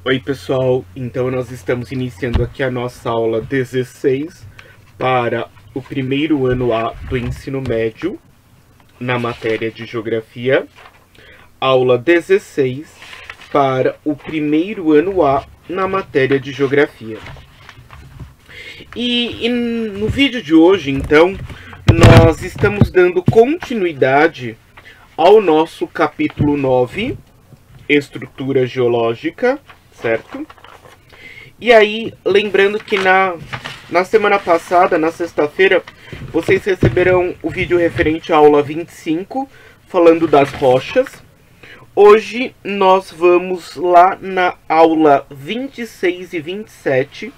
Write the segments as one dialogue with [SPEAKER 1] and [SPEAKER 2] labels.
[SPEAKER 1] Oi pessoal, então nós estamos iniciando aqui a nossa aula 16 para o primeiro ano A do ensino médio na matéria de Geografia. Aula 16 para o primeiro ano A na matéria de Geografia. E no vídeo de hoje, então, nós estamos dando continuidade ao nosso capítulo 9, Estrutura Geológica, certo? E aí, lembrando que na semana passada, na sexta-feira, vocês receberão o vídeo referente à aula 25, falando das rochas. Hoje nós vamos lá na aula 26 e 27,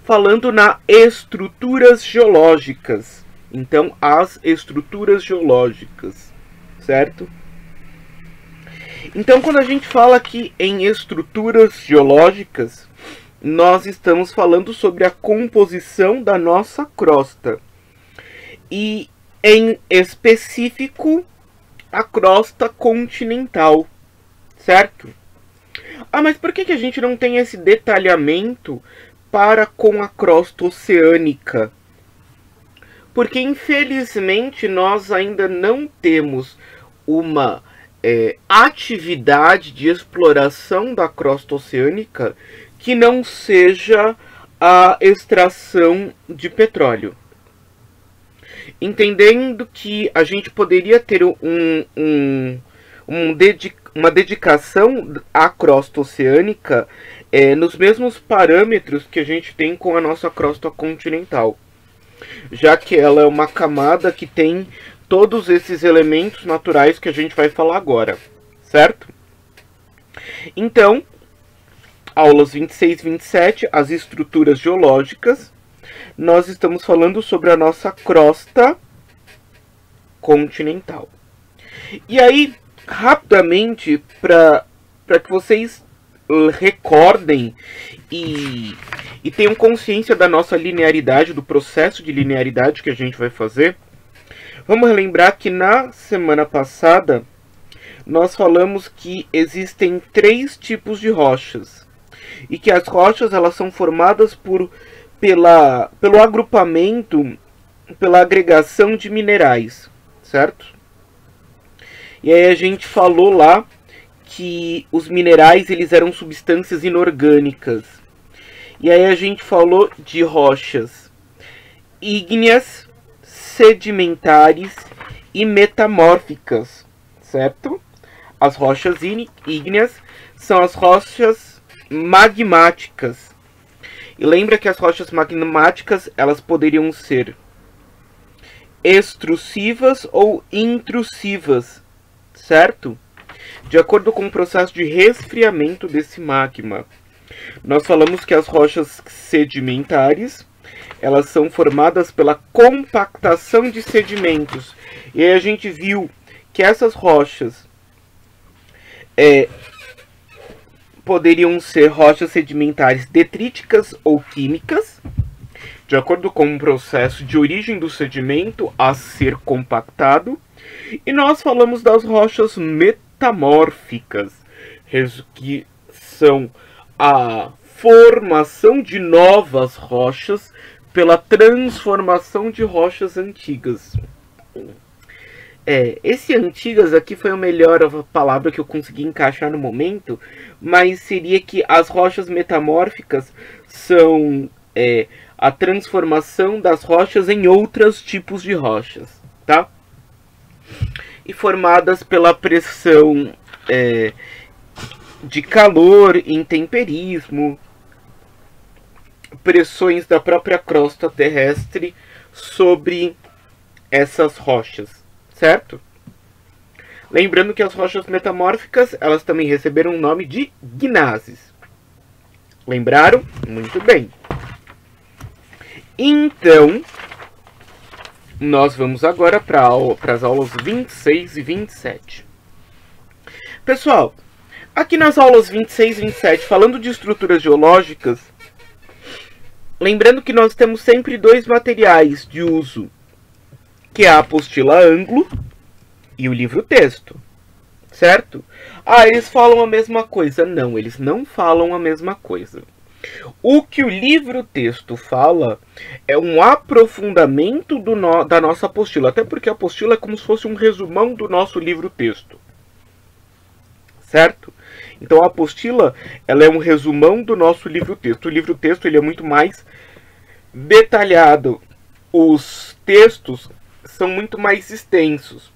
[SPEAKER 1] falando na estruturas geológicas. Então, as estruturas geológicas, certo? Então, quando a gente fala aqui em estruturas geológicas, nós estamos falando sobre a composição da nossa crosta. E, em específico, a crosta continental, certo? Ah, mas por que a gente não tem esse detalhamento para com a crosta oceânica? Porque, infelizmente, nós ainda não temos uma atividade de exploração da crosta oceânica que não seja a extração de petróleo. Entendendo que a gente poderia ter uma dedicação à crosta oceânica nos mesmos parâmetros que a gente tem com a nossa crosta continental, já que ela é uma camada que tem todos esses elementos naturais que a gente vai falar agora, certo? Então, aulas 26 e 27, as estruturas geológicas, nós estamos falando sobre a nossa crosta continental. E aí, rapidamente, para que vocês recordem e tenham consciência da nossa linearidade, do processo de linearidade que a gente vai fazer, vamos lembrar que na semana passada nós falamos que existem 3 tipos de rochas e que as rochas elas são formadas pelo agrupamento, pela agregação de minerais, certo? E aí a gente falou lá que os minerais eles eram substâncias inorgânicas. E aí a gente falou de rochas ígneas, sedimentares e metamórficas, certo? As rochas ígneas são as rochas magmáticas. E lembra que as rochas magmáticas, elas poderiam ser extrusivas ou intrusivas, certo? De acordo com o processo de resfriamento desse magma. Nós falamos que as rochas sedimentares, elas são formadas pela compactação de sedimentos. E aí a gente viu que essas rochas poderiam ser rochas sedimentares detríticas ou químicas, de acordo com o processo de origem do sedimento a ser compactado. E nós falamos das rochas metamórficas, que são a formação de novas rochas pela transformação de rochas antigas. Esse antigas aqui foi a melhor palavra que eu consegui encaixar no momento, mas seria que as rochas metamórficas são a transformação das rochas em outros tipos de rochas, tá? E formadas pela pressão de calor, intemperismo, pressões da própria crosta terrestre sobre essas rochas, certo? Lembrando que as rochas metamórficas, elas também receberam o nome de gnases. Lembraram? Muito bem. Então, nós vamos agora para as aulas 26 e 27. Pessoal, aqui nas aulas 26 e 27, falando de estruturas geológicas, lembrando que nós temos sempre 2 materiais de uso, que é a apostila ângulo e o livro-texto, certo? Ah, eles falam a mesma coisa. Não, eles não falam a mesma coisa. O que o livro-texto fala é um aprofundamento da nossa apostila. Até porque a apostila é como se fosse um resumão do nosso livro-texto. Certo? Então a apostila ela é um resumão do nosso livro-texto. O livro-texto ele é muito mais detalhado. Os textos são muito mais extensos.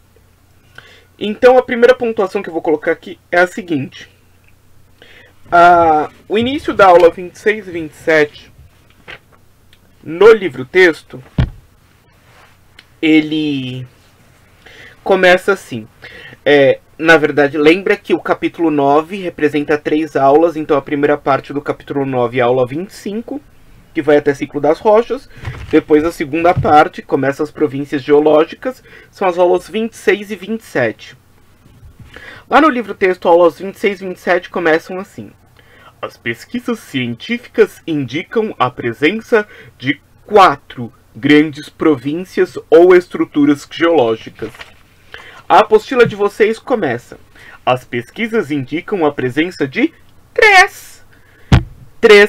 [SPEAKER 1] Então a primeira pontuação que eu vou colocar aqui é a seguinte. O início da aula 26 e 27 no livro-texto, ele começa assim. Na verdade, lembra que o capítulo 9 representa 3 aulas, então a primeira parte do capítulo 9 é a aula 25, que vai até Ciclo das Rochas. Depois a segunda parte, começa as províncias geológicas, são as aulas 26 e 27. Lá no livro-texto, aulas 26 e 27 começam assim. As pesquisas científicas indicam a presença de 4 grandes províncias ou estruturas geológicas. A apostila de vocês começa. As pesquisas indicam a presença de 3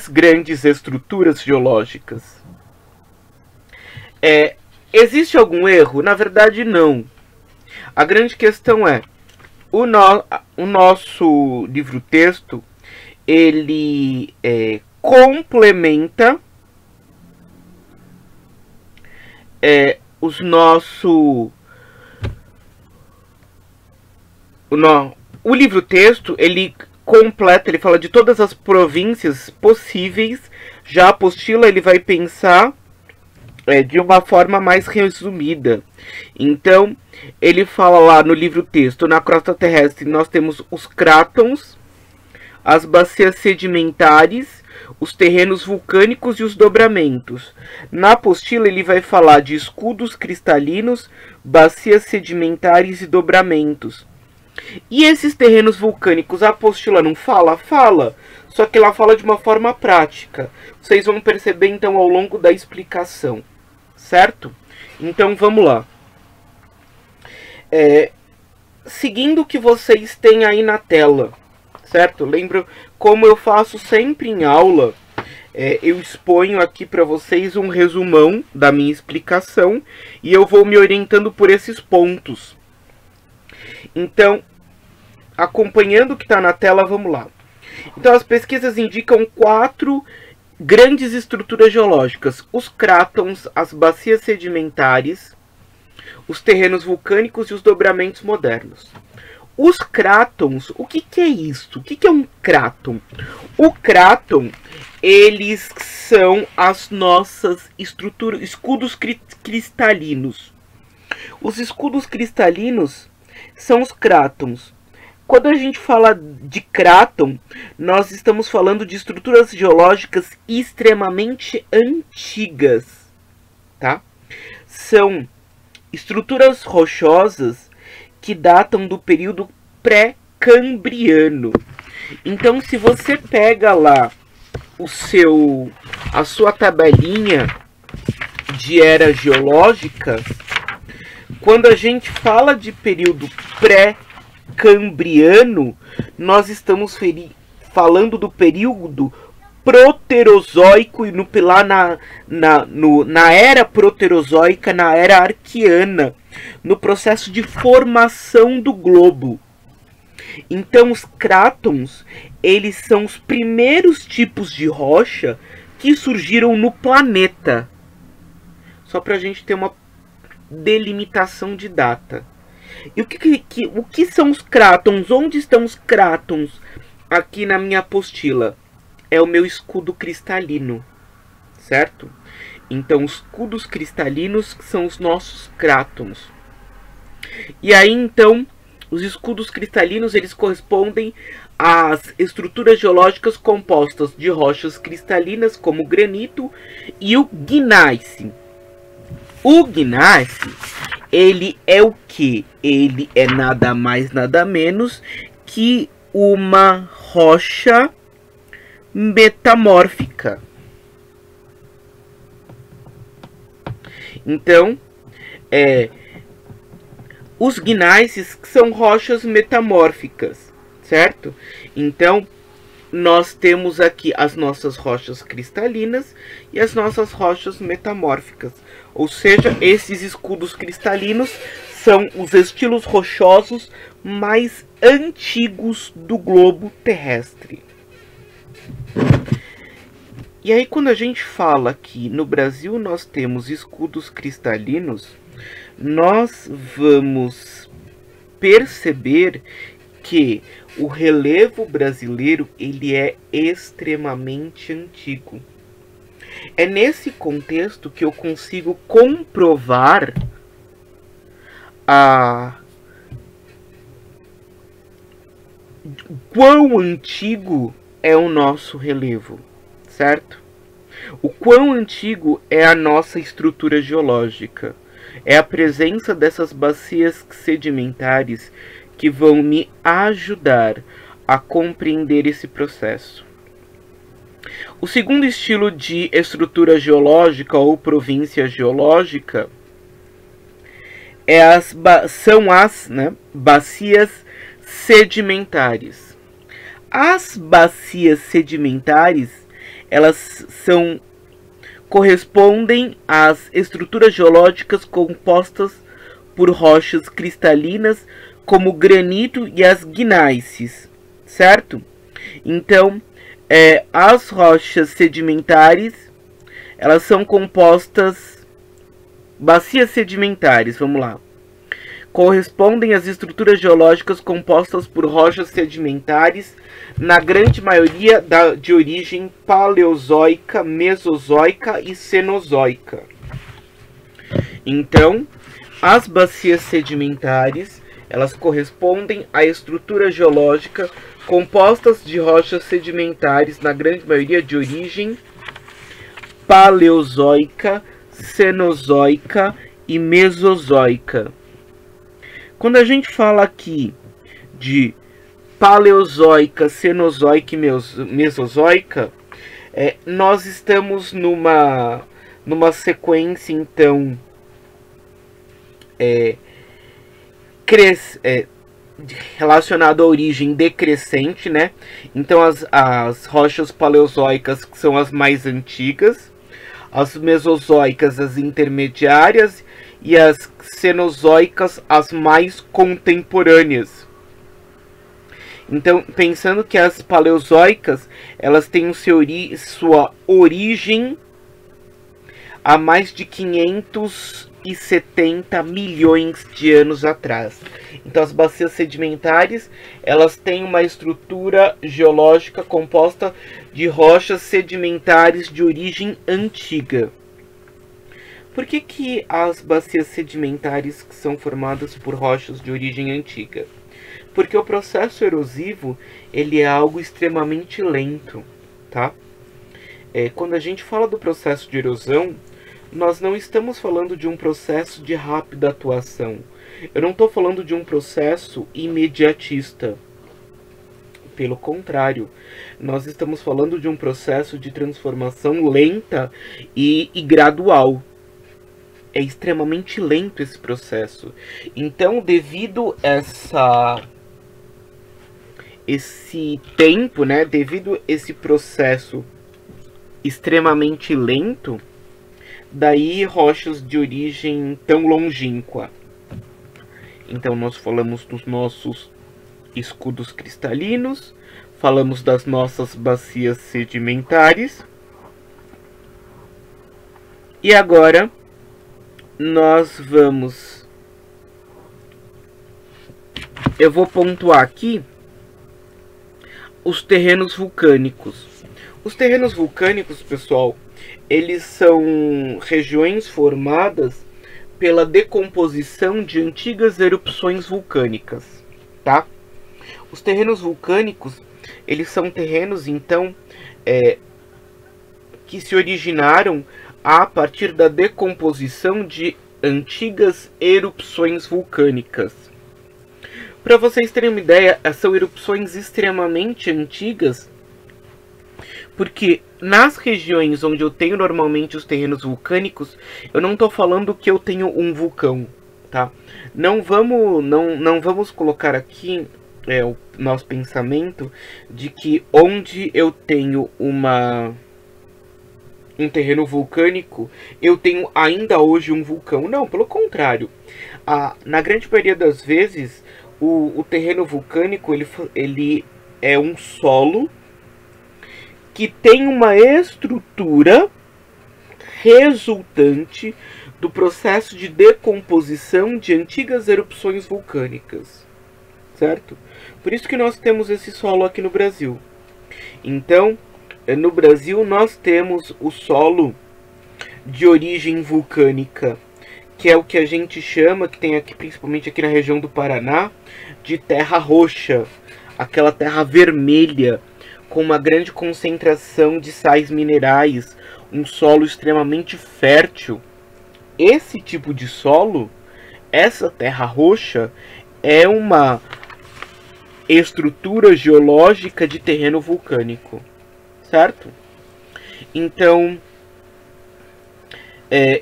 [SPEAKER 1] grandes estruturas geológicas. Existe algum erro? Na verdade, não. A grande questão é, o nosso livro-texto, ele complementa o livro-texto, ele completa, ele fala de todas as províncias possíveis. Já a apostila, ele vai pensar de uma forma mais resumida. Então, ele fala lá no livro-texto, na crosta terrestre nós temos os crátons, as bacias sedimentares, os terrenos vulcânicos e os dobramentos. Na apostila ele vai falar de escudos cristalinos, bacias sedimentares e dobramentos. E esses terrenos vulcânicos, a apostila não fala? Fala, só que ela fala de uma forma prática. Vocês vão perceber então ao longo da explicação, certo? Então vamos lá. Seguindo o que vocês têm aí na tela, certo? Lembra como eu faço sempre em aula, eu exponho aqui para vocês um resumão da minha explicação e eu vou me orientando por esses pontos. Então, acompanhando o que está na tela, vamos lá. Então, as pesquisas indicam 4 grandes estruturas geológicas: os crátons, as bacias sedimentares, os terrenos vulcânicos e os dobramentos modernos. Os crátons, o que é isso? O que é um cráton? O cráton, eles são as nossas estruturas, escudos cristalinos. Os escudos cristalinos são os crátons. Quando a gente fala de cráton, nós estamos falando de estruturas geológicas extremamente antigas, tá? São estruturas rochosas que datam do período pré-cambriano. Então, se você pega lá a sua tabelinha de era geológica, quando a gente fala de período pré-cambriano, nós estamos falando do período proterozoico e lá na era proterozoica, na era arqueana, no processo de formação do globo. Então os crátons, eles são os primeiros tipos de rocha que surgiram no planeta. Só para a gente ter uma delimitação de data. E o que são os crátons? Onde estão os crátons? Aqui na minha apostila. É o meu escudo cristalino, certo? Então, os escudos cristalinos são os nossos crátons. E aí, então, os escudos cristalinos, eles correspondem às estruturas geológicas compostas de rochas cristalinas, como o granito e o gneiss. O gneiss, ele é o quê? Ele é nada mais, nada menos que uma rocha metamórfica. Então, os gnáisses, que são rochas metamórficas, certo? Então, nós temos aqui as nossas rochas cristalinas e as nossas rochas metamórficas. Ou seja, esses escudos cristalinos são os estilos rochosos mais antigos do globo terrestre. E aí, quando a gente fala que no Brasil nós temos escudos cristalinos, nós vamos perceber que o relevo brasileiro ele é extremamente antigo. É nesse contexto que eu consigo comprovar quão antigo é o nosso relevo, certo? O quão antigo é a nossa estrutura geológica. É a presença dessas bacias sedimentares que vão me ajudar a compreender esse processo. O segundo estilo de estrutura geológica ou província geológica são as bacias sedimentares. As bacias sedimentares, elas correspondem às estruturas geológicas compostas por rochas cristalinas, como o granito e as gnáisses, certo? Então, as rochas sedimentares, elas são compostas, bacias sedimentares, vamos lá, correspondem às estruturas geológicas compostas por rochas sedimentares, na grande maioria de origem paleozoica, mesozoica e cenozoica. Então, as bacias sedimentares, elas correspondem à estrutura geológica compostas de rochas sedimentares, na grande maioria de origem paleozoica, cenozoica e mesozoica. Quando a gente fala aqui de paleozoica, cenozoica e mesozoica, nós estamos numa sequência, então, relacionado à origem decrescente, né? Então as rochas paleozoicas, que são as mais antigas, as mesozoicas as intermediárias e as cenozoicas as mais contemporâneas. Então, pensando que as paleozoicas, elas têm sua origem há mais de 570 milhões de anos atrás. Então, as bacias sedimentares, elas têm uma estrutura geológica composta de rochas sedimentares de origem antiga. Por que as bacias sedimentares são formadas por rochas de origem antiga? Porque o processo erosivo, ele é algo extremamente lento, tá? Quando a gente fala do processo de erosão, nós não estamos falando de um processo de rápida atuação. Eu não estou falando de um processo imediatista. Pelo contrário, nós estamos falando de um processo de transformação lenta e gradual. É extremamente lento esse processo. Então, devido esse tempo, né, devido esse processo extremamente lento, daí rochas de origem tão longínqua. Então nós falamos dos nossos escudos cristalinos, falamos das nossas bacias sedimentares, e agora eu vou pontuar aqui os terrenos vulcânicos. Os terrenos vulcânicos, pessoal, eles são regiões formadas pela decomposição de antigas erupções vulcânicas, tá? Os terrenos vulcânicos, eles são terrenos, então, que se originaram a partir da decomposição de antigas erupções vulcânicas. Para vocês terem uma ideia, são erupções extremamente antigas, porque nas regiões onde eu tenho normalmente os terrenos vulcânicos, eu não estou falando que eu tenho um vulcão, tá? tá? Não vamos colocar aqui o nosso pensamento de que onde eu tenho um terreno vulcânico, eu tenho ainda hoje um vulcão. Não, pelo contrário. Na grande maioria das vezes, o terreno vulcânico ele é um solo que tem uma estrutura resultante do processo de decomposição de antigas erupções vulcânicas, certo? Por isso que nós temos esse solo aqui no Brasil. Então, no Brasil nós temos o solo de origem vulcânica, que é o que a gente chama, que tem aqui, principalmente aqui na região do Paraná, de terra roxa, aquela terra vermelha, com uma grande concentração de sais minerais, um solo extremamente fértil. Esse tipo de solo, essa terra roxa, é uma estrutura geológica de terreno vulcânico, certo? Então,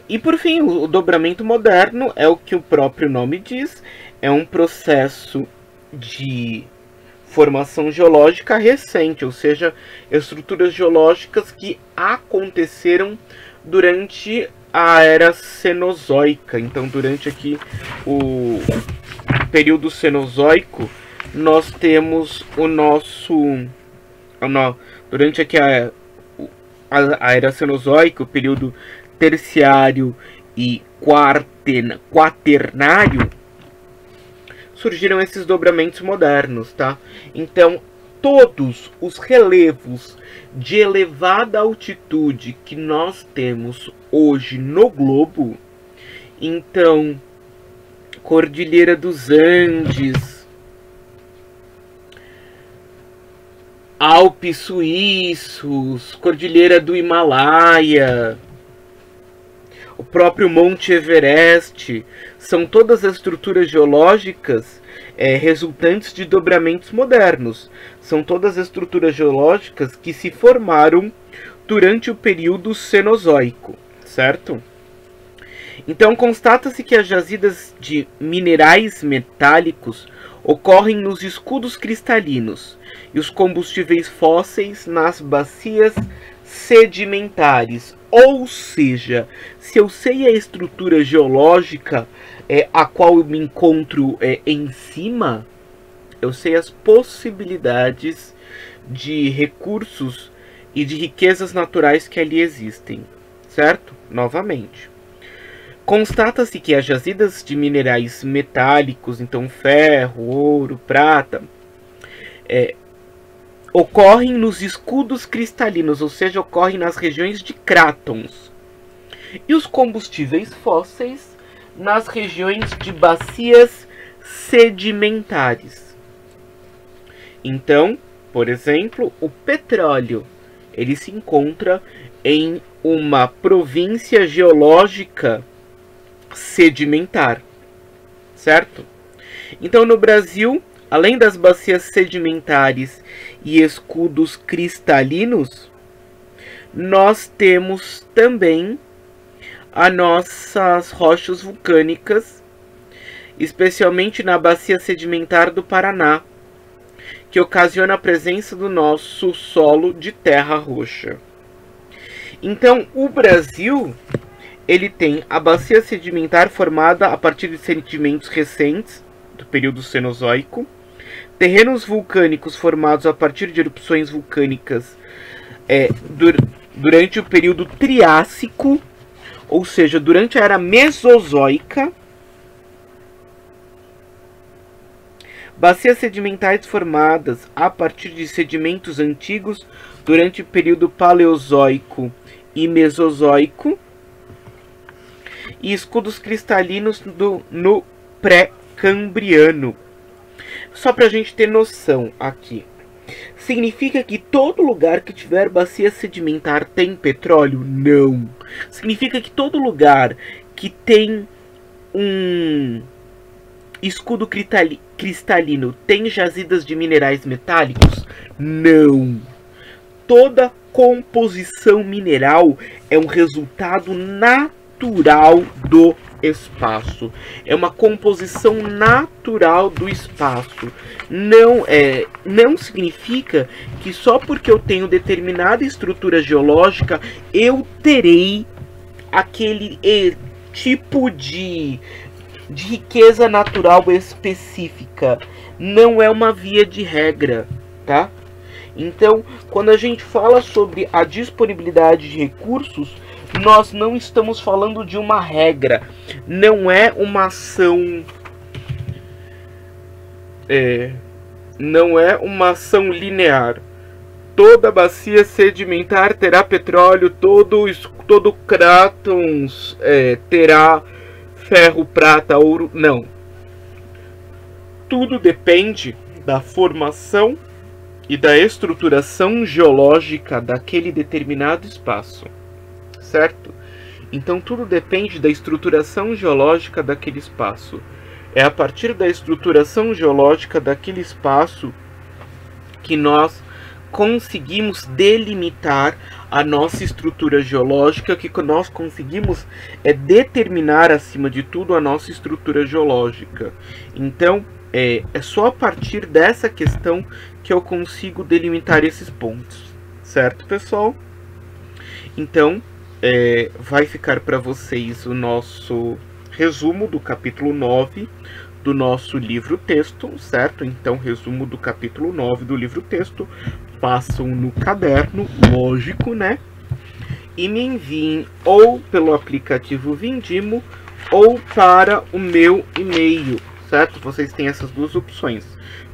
[SPEAKER 1] e por fim, o dobramento moderno é o que o próprio nome diz, é um processo de formação geológica recente, ou seja, estruturas geológicas que aconteceram durante a era Cenozoica. Então, durante aqui o período Cenozoico, nós temos durante aqui a era Cenozoica, o período terciário e quaternário, surgiram esses dobramentos modernos, tá? Então, todos os relevos de elevada altitude que nós temos hoje no globo, então, Cordilheira dos Andes, Alpes suíços, Cordilheira do Himalaia, o próprio Monte Everest, são todas as estruturas geológicas resultantes de dobramentos modernos. São todas as estruturas geológicas que se formaram durante o período Cenozoico, certo? Então, constata-se que as jazidas de minerais metálicos ocorrem nos escudos cristalinos e os combustíveis fósseis nas bacias sedimentares. Ou seja, se eu sei a estrutura geológica a qual eu me encontro em cima, eu sei as possibilidades de recursos e de riquezas naturais que ali existem, certo? Novamente, constata-se que as jazidas de minerais metálicos, então ferro, ouro, prata, ocorrem nos escudos cristalinos, ou seja, ocorrem nas regiões de crátons. E os combustíveis fósseis nas regiões de bacias sedimentares. Então, por exemplo, o petróleo, ele se encontra em uma província geológica sedimentar, certo? Então, no Brasil, além das bacias sedimentares e escudos cristalinos, nós temos também as nossas rochas vulcânicas, especialmente na bacia sedimentar do Paraná, que ocasiona a presença do nosso solo de terra roxa. Então, o Brasil, ele tem a bacia sedimentar formada a partir de sedimentos recentes do período Cenozoico, terrenos vulcânicos formados a partir de erupções vulcânicas durante o período Triássico, ou seja, durante a era Mesozoica, bacias sedimentares formadas a partir de sedimentos antigos durante o período Paleozoico e Mesozoico, e escudos cristalinos no pré-cambriano. Só para a gente ter noção aqui. Significa que todo lugar que tiver bacia sedimentar tem petróleo? Não. Significa que todo lugar que tem um escudo cristalino tem jazidas de minerais metálicos? Não. Toda composição mineral é um resultado natural do espaço. É uma composição natural do espaço. Não significa que só porque eu tenho determinada estrutura geológica eu terei aquele tipo de riqueza natural específica. Não é uma via de regra, tá? Então, quando a gente fala sobre a disponibilidade de recursos, nós não estamos falando de uma regra. Não é uma ação... não é uma ação linear. Toda bacia sedimentar terá petróleo, todo cratons terá ferro, prata, ouro. Não. Tudo depende da formação e da estruturação geológica daquele determinado espaço, certo? Então tudo depende da estruturação geológica daquele espaço. É a partir da estruturação geológica daquele espaço que nós conseguimos delimitar a nossa estrutura geológica, que nós conseguimos determinar, acima de tudo, a nossa estrutura geológica. Então, é só a partir dessa questão que eu consigo delimitar esses pontos, certo, pessoal? Então, vai ficar para vocês o nosso resumo do capítulo 9 do nosso livro-texto, certo? Então, resumo do capítulo 9 do livro-texto. Façam no caderno, lógico, né? E me enviem ou pelo aplicativo Vindimo ou para o meu e-mail, certo? Vocês têm essas duas opções.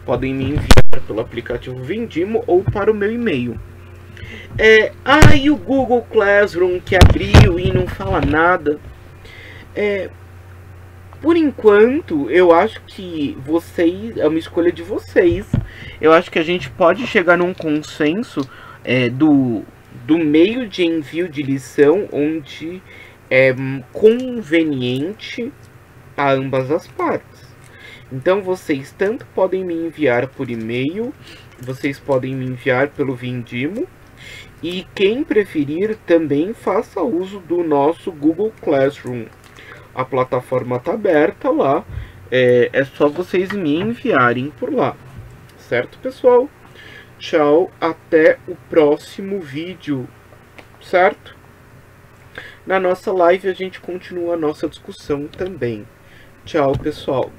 [SPEAKER 1] Podem me enviar pelo aplicativo Vindimo ou para o meu e-mail. E o Google Classroom que abriu e não fala nada. Por enquanto, eu acho que é uma escolha de vocês. Eu acho que a gente pode chegar num consenso do meio de envio de lição onde é conveniente a ambas as partes. Então, vocês tanto podem me enviar por e-mail, vocês podem me enviar pelo Vindimo, e quem preferir também faça uso do nosso Google Classroom. A plataforma está aberta lá, é só vocês me enviarem por lá, certo, pessoal? Tchau, até o próximo vídeo, certo? Na nossa live a gente continua a nossa discussão também. Tchau, pessoal.